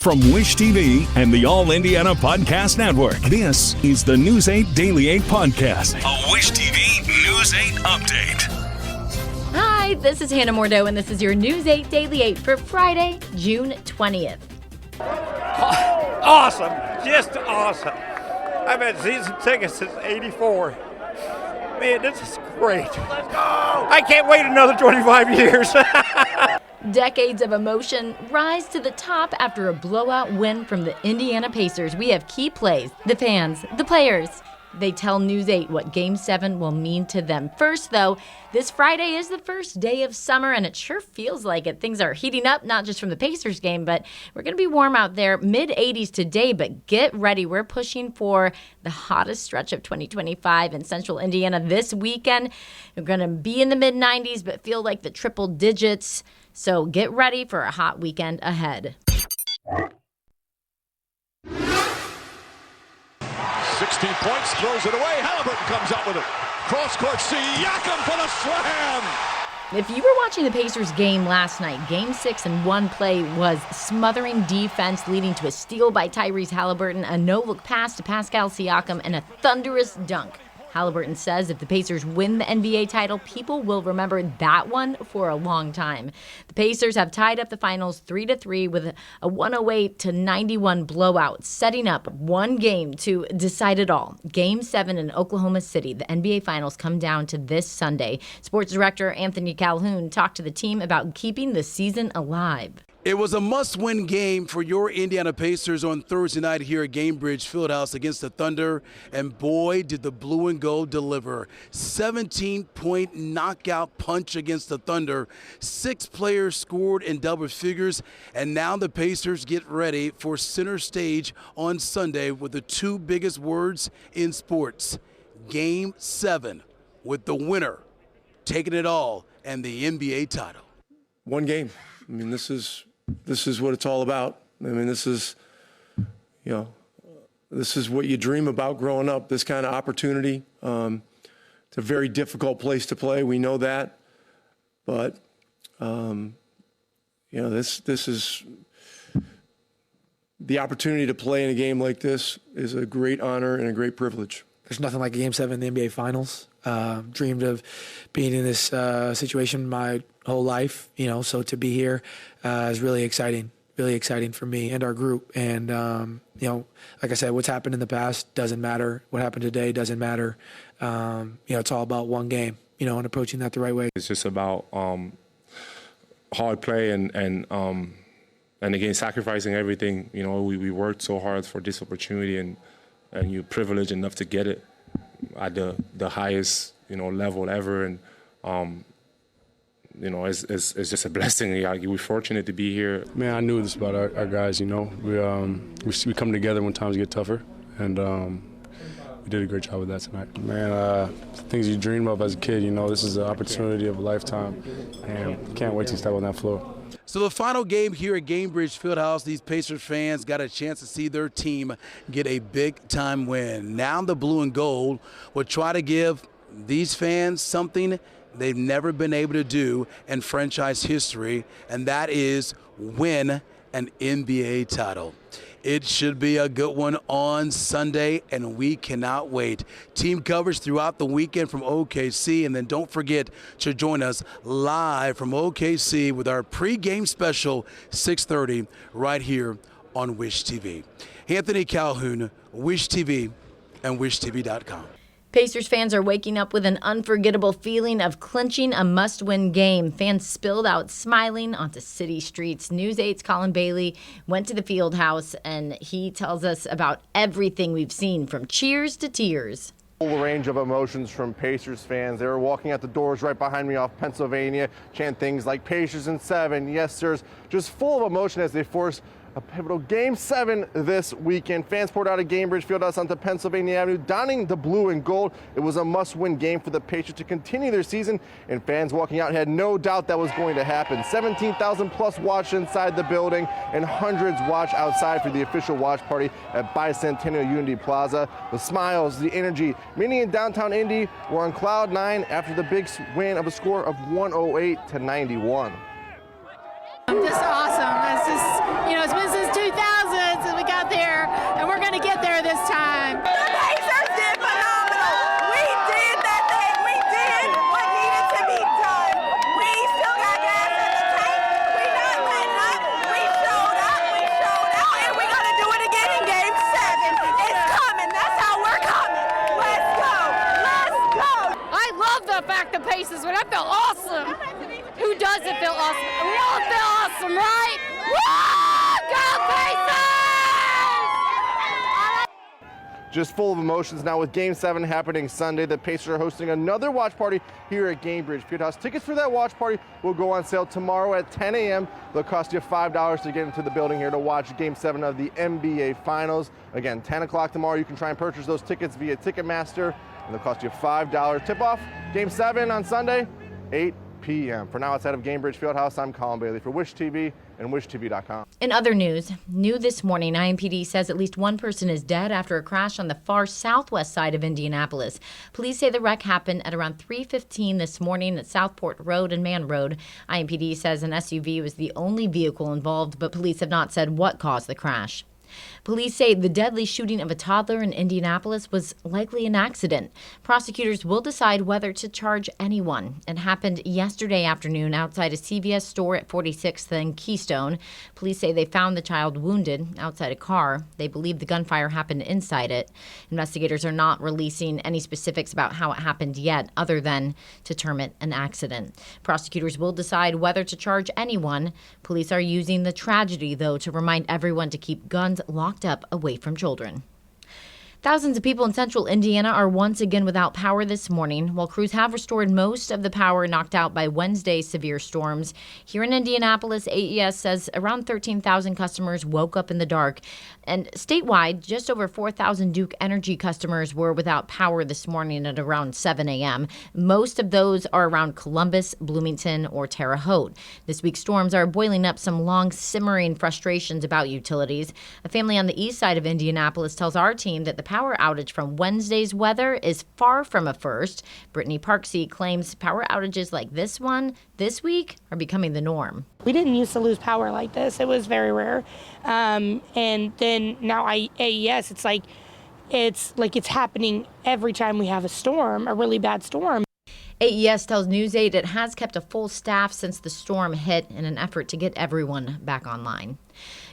From Wish TV and the All Indiana Podcast Network, this is the News 8 Daily 8 Podcast, a Wish TV News 8 update. Hi, this is Hannah Mordeau, and this is your News 8 Daily 8 for Friday, June 20th. Awesome. Just awesome. I've had season tickets since '84. Man, this is great. Let's go. I can't wait another 25 years. Decades of emotion rise to the top after a blowout win from the Indiana Pacers. We have key plays, the fans, the players. They tell News 8 what Game 7 will mean to them. First, though, this Friday is the first day of summer, and it sure feels like it. Things are heating up, not just from the Pacers game, but we're going to be warm out there, mid-80s today, but get ready. We're pushing for the hottest stretch of 2025 in central Indiana this weekend. We're going to be in the mid-90s, but feel like the triple digits. So get ready for a hot weekend ahead. 16 points, throws it away. Halliburton comes up with it. Cross court, Siakam for the slam. If you were watching the Pacers game last night, Game 6 in one play was smothering defense, leading to a steal by Tyrese Halliburton, a no-look pass to Pascal Siakam, and a thunderous dunk. Halliburton says if the Pacers win the NBA title, people will remember that one for a long time. The Pacers have tied up the finals 3-3 with a 108-91 blowout, setting up one game to decide it all. Game 7 in Oklahoma City. The NBA finals come down to this Sunday. Sports director Anthony Calhoun talked to the team about keeping the season alive. It was a must-win game for your Indiana Pacers on Thursday night here at Gainbridge Fieldhouse against the Thunder, and boy, did the blue and gold deliver. 17-point knockout punch against the Thunder. 6 players scored in double figures, and now the Pacers get ready for center stage on Sunday with the 2 biggest words in sports. Game 7, with the winner taking it all and the NBA title. One game. I mean, this is what it's all about. I mean, this is what you dream about growing up, this kind of opportunity. It's a very difficult place to play. We know that. But, this is the opportunity to play in a game like this is a great honor and a great privilege. There's nothing like a Game 7 in the NBA Finals. Dreamed of being in this situation my whole life, so to be here is really exciting for me and our group. And, like I said, what's happened in the past doesn't matter. What happened today doesn't matter. It's all about one game, and approaching that the right way. It's just about hard play and again, sacrificing everything. We worked so hard for this opportunity, and you're privileged enough to get it at the highest level ever, and it's just a blessing. We're fortunate to be here. Man, I knew this about our guys. We come together when times get tougher, and we did a great job with that tonight. Man, things you dream of as a kid. This is an opportunity of a lifetime, and can't wait to step on that floor. So the final game here at Gainbridge Fieldhouse, these Pacers fans got a chance to see their team get a big-time win. Now the blue and gold will try to give these fans something they've never been able to do in franchise history, and that is win an NBA title. It should be a good one on Sunday, and we cannot wait. Team coverage throughout the weekend from OKC, and then don't forget to join us live from OKC with our pregame special, 6:30, right here on Wish TV. Anthony Calhoun, Wish TV, and WishTV.com. Pacers fans are waking up with an unforgettable feeling of clinching a must-win game. Fans spilled out smiling onto city streets. News 8's Colin Bailey went to the field house, and he tells us about everything we've seen, from cheers to tears. Full range of emotions from Pacers fans. They were walking out the doors right behind me off Pennsylvania, chant things like Pacers in 7, yes sirs, just full of emotion as they force a pivotal Game 7 this weekend. Fans poured out of Gainbridge Fieldhouse onto Pennsylvania Avenue, donning the blue and gold. It was a must-win game for the Pacers to continue their season, and fans walking out had no doubt that was going to happen. 17,000 plus watched inside the building, and hundreds watched outside for the official watch party at Bicentennial Unity Plaza. The smiles, the energy. Many in downtown Indy were on cloud 9 after the big win of a score of 108-91. Just awesome. It's just, it's been since 2000. I felt awesome. Who doesn't feel awesome? We all feel awesome, right? Woo! Go Pacers! Just full of emotions now with Game 7 happening Sunday. The Pacers are hosting another watch party here at Gainbridge Fieldhouse. Tickets for that watch party will go on sale tomorrow at 10 a.m. They'll cost you $5 to get into the building here to watch Game 7 of the NBA Finals. Again, 10 o'clock tomorrow. You can try and purchase those tickets via Ticketmaster, and they'll cost you $5. Tip-off, Game 7 on Sunday, 8 p.m. For now, outside of Gainbridge Fieldhouse, I'm Colin Bailey for Wish TV and WishTV.com. In other news, new this morning, IMPD says at least one person is dead after a crash on the far southwest side of Indianapolis. Police say the wreck happened at around 3:15 this morning at Southport Road and Man Road. IMPD says an SUV was the only vehicle involved, but police have not said what caused the crash. Police say the deadly shooting of a toddler in Indianapolis was likely an accident. Prosecutors will decide whether to charge anyone. It happened yesterday afternoon outside a CVS store at 46th and Keystone. Police say they found the child wounded outside a car. They believe the gunfire happened inside it. Investigators are not releasing any specifics about how it happened yet, other than to term it an accident. Prosecutors will decide whether to charge anyone. Police are using the tragedy, though, to remind everyone to keep guns locked up away from children. Thousands of people in central Indiana are once again without power this morning. While crews have restored most of the power knocked out by Wednesday's severe storms, here in Indianapolis, AES says around 13,000 customers woke up in the dark. And statewide, just over 4,000 Duke Energy customers were without power this morning at around 7 a.m. Most of those are around Columbus, Bloomington, or Terre Haute. This week's storms are boiling up some long simmering frustrations about utilities. A family on the east side of Indianapolis tells our team that the power outage from Wednesday's weather is far from a first. Brittany Parksey claims power outages like this one this week are becoming the norm. We didn't used to lose power like this. It was very rare. And then now AES, it's like it's happening every time we have a storm, a really bad storm. AES tells News 8 it has kept a full staff since the storm hit in an effort to get everyone back online.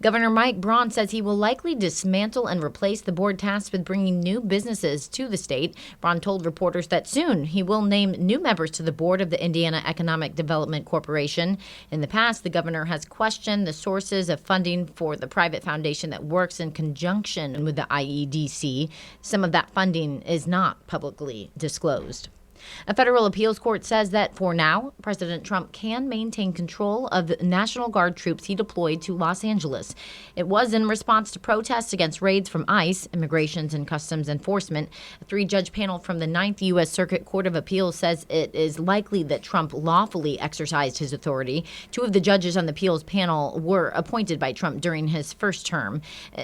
Governor Mike Braun says he will likely dismantle and replace the board tasked with bringing new businesses to the state. Braun told reporters that soon he will name new members to the board of the Indiana Economic Development Corporation. In the past, the governor has questioned the sources of funding for the private foundation that works in conjunction with the IEDC. Some of that funding is not publicly disclosed. A federal appeals court says that for now, President Trump can maintain control of the National Guard troops he deployed to Los Angeles. It was in response to protests against raids from ICE, Immigration and Customs Enforcement. A three-judge panel from the 9th U.S. Circuit Court of Appeals says it is likely that Trump lawfully exercised his authority. Two of the judges on the appeals panel were appointed by Trump during his first term.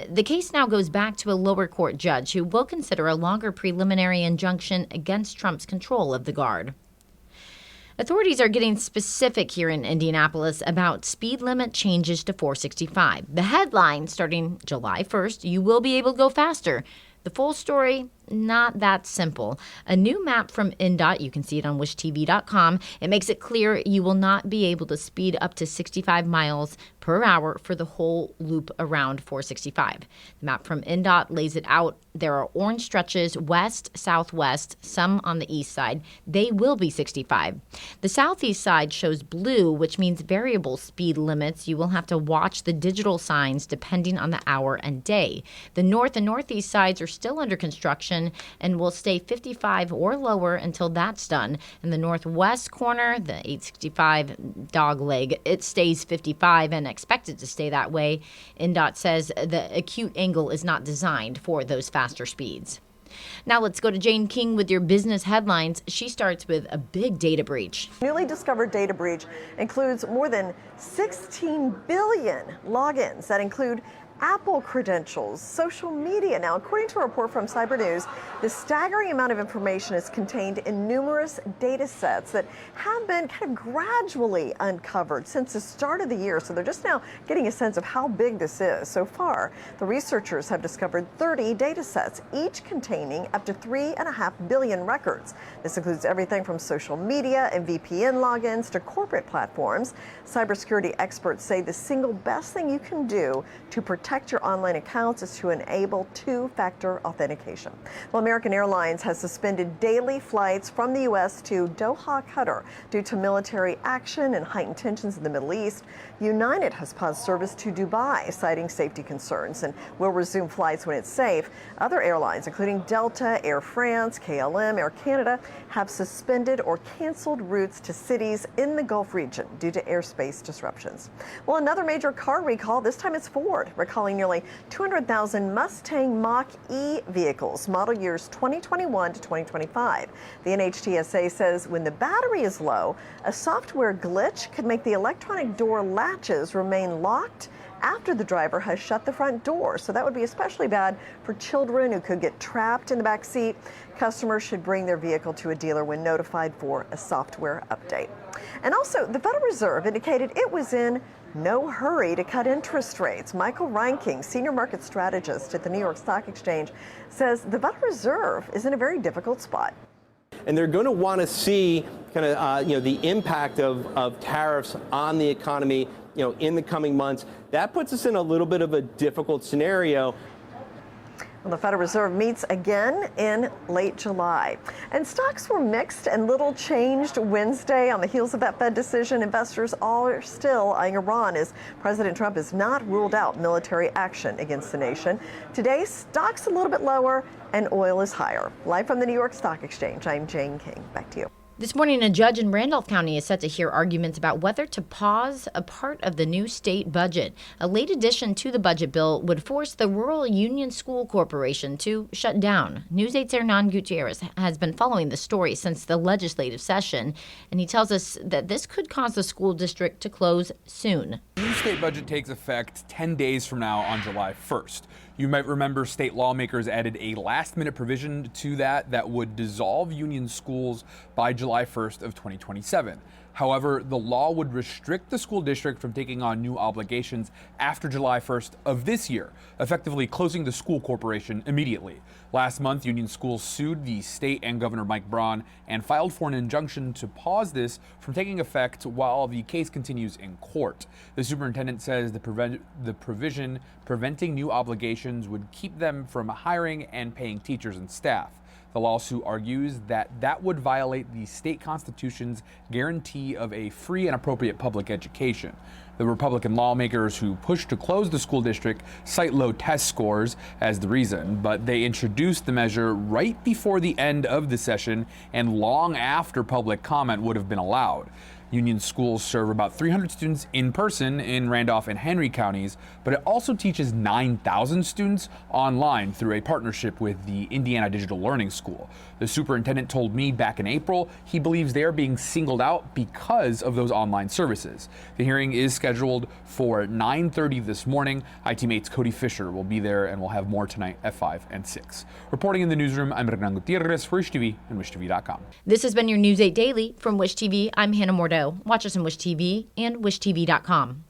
The case now goes back to a lower court judge who will consider a longer preliminary injunction against Trump's control of the Guard. Authorities are getting specific here in Indianapolis about speed limit changes to 465. The headline, starting July 1st, you will be able to go faster. The full story, not that simple. A new map from INDOT, you can see it on WishTV.com. It makes it clear you will not be able to speed up to 65 miles per hour for the whole loop around 465. The map from INDOT lays it out. There are orange stretches west, southwest, some on the east side. They will be 65. The southeast side shows blue, which means variable speed limits. You will have to watch the digital signs depending on the hour and day. The north and northeast sides are still under construction and will stay 55 or lower until that's done. In the northwest corner, the 865 dog leg, it stays 55 and expected to stay that way. INDOT says the acute angle is not designed for those faster speeds. Now let's go to Jane King with your business headlines. She starts with a big data breach. Newly discovered data breach includes more than 16 billion logins that include Apple credentials, social media. Now, according to a report from Cyber News, the staggering amount of information is contained in numerous data sets that have been kind of gradually uncovered since the start of the year. So they're just now getting a sense of how big this is. So far, the researchers have discovered 30 data sets, each containing up to 3.5 billion records. This includes everything from social media and VPN logins to corporate platforms. Cybersecurity experts say the single best thing you can do to protect protect your online accounts is to enable two-factor authentication. Well, American Airlines has suspended daily flights from the U.S. to Doha, Qatar, due to military action and heightened tensions in the Middle East. United has paused service to Dubai, citing safety concerns, and will resume flights when it's safe. Other airlines, including Delta, Air France, KLM, Air Canada, have suspended or canceled routes to cities in the Gulf region due to airspace disruptions. Well, another major car recall, this time it's Ford, recalling nearly 200,000 Mustang Mach-E vehicles, model years 2021 to 2025. The NHTSA says when the battery is low, a software glitch could make the electronic door latches remain locked after the driver has shut the front door. So that would be especially bad for children who could get trapped in the back seat. Customers should bring their vehicle to a dealer when notified for a software update. And also, the Federal Reserve indicated it was in no hurry to cut interest rates. Michael Reinking, senior market strategist at the New York Stock Exchange, says the Federal Reserve is in a very difficult spot. And they're going to want to see kind of the impact of tariffs on the economy in the coming months. That puts us in a little bit of a difficult scenario. Well, the Federal Reserve meets again in late July. And stocks were mixed and little changed Wednesday on the heels of that Fed decision. Investors all are still eyeing Iran as President Trump has not ruled out military action against the nation. Today, stocks a little bit lower and oil is higher. Live from the New York Stock Exchange, I'm Jane King. Back to you. This morning, a judge in Randolph County is set to hear arguments about whether to pause a part of the new state budget. A late addition to the budget bill would force the Rural Union School Corporation to shut down. News 8's Hernan Gutierrez has been following the story since the legislative session, and he tells us that this could cause the school district to close soon. The new state budget takes effect 10 days from now on July 1st. You might remember state lawmakers added a last-minute provision to that would dissolve union schools by July 1st of 2027. However, the law would restrict the school district from taking on new obligations after July 1st of this year, effectively closing the school corporation immediately. Last month, union schools sued the state and Governor Mike Braun and filed for an injunction to pause this from taking effect while the case continues in court. The superintendent says the provision preventing new obligations would keep them from hiring and paying teachers and staff. The lawsuit argues that would violate the state constitution's guarantee of a free and appropriate public education. The Republican lawmakers who pushed to close the school district cite low test scores as the reason, but they introduced the measure right before the end of the session and long after public comment would have been allowed. Union schools serve about 300 students in person in Randolph and Henry counties, but it also teaches 9,000 students online through a partnership with the Indiana Digital Learning School. The superintendent told me back in April he believes they are being singled out because of those online services. The hearing is scheduled for 9:30 this morning. IT-Mate's Cody Fisher will be there, and we'll have more tonight at 5 and 6. Reporting in the newsroom, I'm Hernan Gutierrez for Wish TV and WishTV.com. This has been your News 8 Daily from Wish TV. I'm Hannah Mordeau. Watch us on Wish TV and WishTV.com.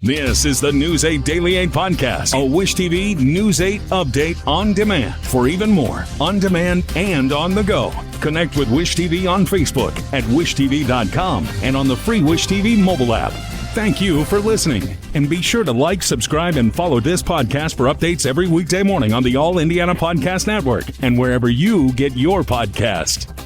This is the News 8 Daily 8 podcast, a Wish TV News 8 update on demand. For even more, on demand and on the go, connect with Wish TV on Facebook at WishTV.com and on the free Wish TV mobile app. Thank you for listening, and be sure to like, subscribe, and follow this podcast for updates every weekday morning on the All Indiana Podcast Network and wherever you get your podcast.